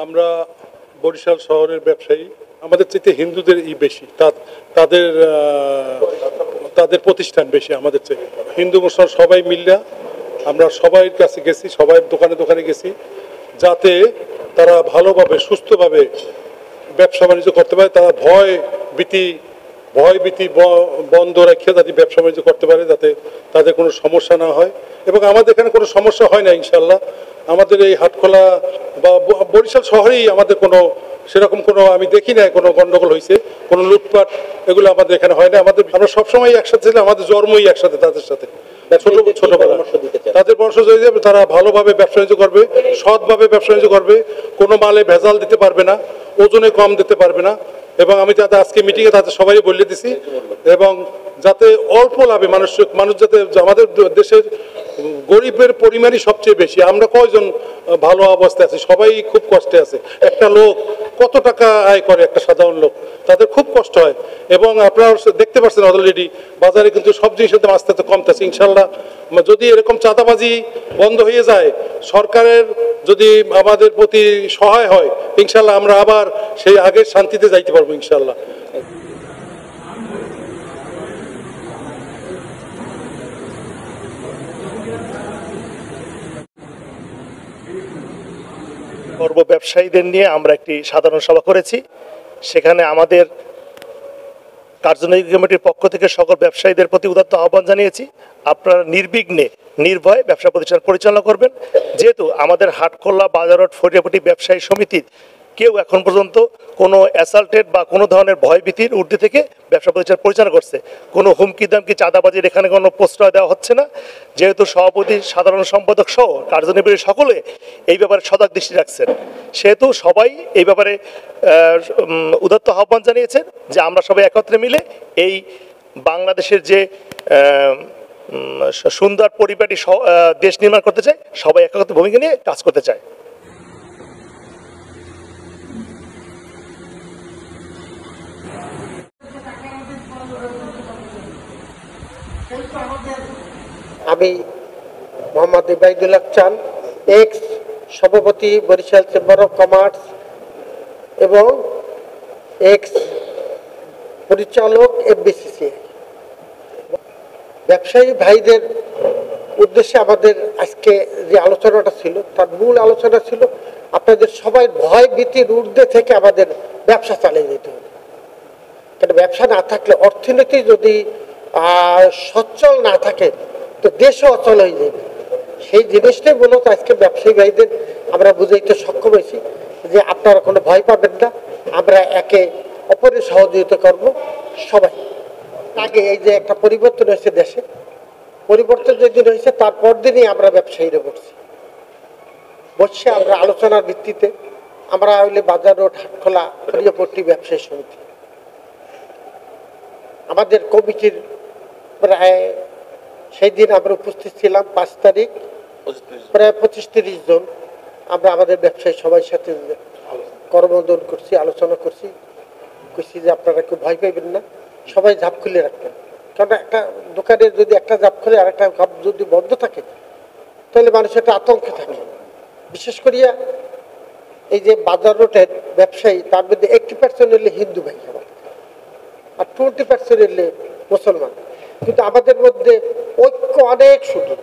আমরা বরিশাল শহরের ব্যবসায়ী, আমাদের চাইতে হিন্দুদের বেশি, তাদের তাদের প্রতিষ্ঠান বেশি আমাদের চাইতে। হিন্দু মুসলমান সবাই মিল্লা আমরা সবাই কাছে গেছি, সবাই দোকানে দোকানে গেছি, যাতে তারা ভালোভাবে সুস্থভাবে ব্যবসা বাণিজ্য করতে পারে। তারা ভয় ভীতি বন্ধ রেখে যাতে ব্যবসা বাণিজ্য করতে পারে, যাতে তাদের কোনো সমস্যা না হয়। এবং আমাদের এখানে কোনো সমস্যা হয় না ইনশাল্লাহ। আমাদের এই হাটখোলা বা বরিশাল শহরেই আমাদের কোনো সেরকম কোনো আমি দেখি না কোনো গন্ডগোল হয়েছে, কোনো লুটপাট এগুলো আমাদের এখানে হয় না। আমরা সবসময় একসাথে ছিলাম, আমাদের জন্মই একসাথে তাদের সাথে। ছোটবেলা তাদের পরামর্শ হয়ে যাবে, তারা ভালোভাবে ব্যবসা বাণিজ্য করবে, সৎভাবে ব্যবসা বাণিজ্য করবে, কোনো মালে ভেজাল দিতে পারবে না, ওজনে কম দিতে পারবে না। এবং আমি যাতে আজকে মিটিংয়ে তাদের সবাই বলে দিছি, এবং যাতে অল্প লাভে মানুষ যাতে, আমাদের দেশের গরিবের পরিমাণই সবচেয়ে বেশি। আমরা কয়জন ভালো অবস্থায় আছি? সবাই খুব কষ্টে আছে। একটা লোক কত টাকা আয় করে, একটা সাধারণ লোক, তাদের খুব কষ্ট হয়। এবং আপনারা দেখতে পাচ্ছেন অলরেডি বাজারে কিন্তু সব জিনিসের দাম আস্তে আস্তে কমতেছে ইনশাল্লাহ। যদি এরকম চাঁদাবাজি বন্ধ হয়ে যায়, সরকারের যদি আমাদের প্রতি সহায় হয়, ইনশাল্লাহ আমরা আবার সেই আগের শান্তিতে যাইতে পারবো ইনশাল্লাহ। সর্ব ব্যবসায়ীদের নিয়ে আমরা একটি সাধারণ সভা করেছি। সেখানে আমাদের কার্যনির্বাহী কমিটির পক্ষ থেকে সকল ব্যবসায়ীদের প্রতি উদাত্ত আহ্বান জানিয়েছি, আপনারা নির্বিঘ্নে নির্ভয়ে ব্যবসা প্রতিষ্ঠান পরিচালনা করবেন। যেহেতু আমাদের হাটখোলা বাজারহাট ফটিয়াপটি ব্যবসায়ী সমিতির কেউ এখন পর্যন্ত কোনো অ্যাসাল্টেড বা কোনো ধরনের ভয়ভীতির ঊর্ধ্বে থেকে ব্যবসা প্রতিষ্ঠান পরিচালনা করছে, কোনো হুমকি দামকি চাঁদাবাজির এখানে কোনো প্রশ্রয় দেওয়া হচ্ছে না। যেহেতু সভাপতি, সাধারণ সম্পাদক সহ কার্যনির্বাহী সকলে এই ব্যাপারে সজাগ দৃষ্টি রাখছেন, সেহেতু সবাই এই ব্যাপারে উদাত্ত আহ্বান জানিয়েছেন যে আমরা সবাই একত্রে মিলে এই বাংলাদেশের যে সুন্দর পরিপাটি দেশ নির্মাণ করতে চাই, সবাই একত্রে ভূমিকা নিয়ে কাজ করতে চায়। আমি মোহাম্মদ ইবাইদুল্লাহ চান, এক্স সভাপতি বরিশাল চেম্বার অফ কমার্স এবং এক্স পরিচালক এফবিসিসিআই। ব্যবসায়ী ভাইদের উদ্দেশ্যে আমাদের আজকে যে আলোচনাটা ছিল, তার মূল আলোচনা ছিল আপনাদের সবাই ভয় ভীতির ঊর্ধ্বে থেকে আমাদের ব্যবসা চালিয়ে যেতে হবে। কারণ ব্যবসা না থাকলে, অর্থনীতি যদি সচ্ছল না থাকে, তো দেশও অচল হয়ে যাবে। সেই জিনিসটাই মূলত আজকে ব্যবসায়ী ভাইদের আমরা বুঝাইতে সক্ষম হয়েছি যে আপনারা কোনো ভয় পাবেন না, আমরা একে অপরের সহযোগিতা করব সবাই। আগে এই যে একটা পরিবর্তন হয়েছে দেশে, পরিবর্তন যেদিন হয়েছে তারপর দিনই আমরা ব্যবসায়ীরা বসে আমরা আলোচনার ভিত্তিতে আমরা হইলে বাজার রোড হাটখোলা ফটিয়াপট্টি ব্যবসায়ী সমিতি, আমাদের কমিটির প্রায় সেই দিন আমরা উপস্থিত ছিলাম 5 তারিখ, প্রায় 25-30 জন আমরা আমাদের ব্যবসায়ী সবার সাথে করমর্দন করছি, আলোচনা করছি যে আপনারা কেউ ভয় পাইবেন না, সবাই ঝাঁপ খুলে রাখবেন। কারণ একটা দোকানের যদি একটা ঝাঁপ খুলে আর একটা ঝাঁপ যদি বন্ধ থাকে, তাহলে মানুষ একটা আতঙ্কে থাকে। বিশেষ করিয়া এই যে বাজার রোডের ব্যবসায়ী, তার মধ্যে 80% হলে হিন্দু ভাই আর 20% হলে মুসলমান, কিন্তু আমাদের মধ্যে ঐক্য অনেক শুধু।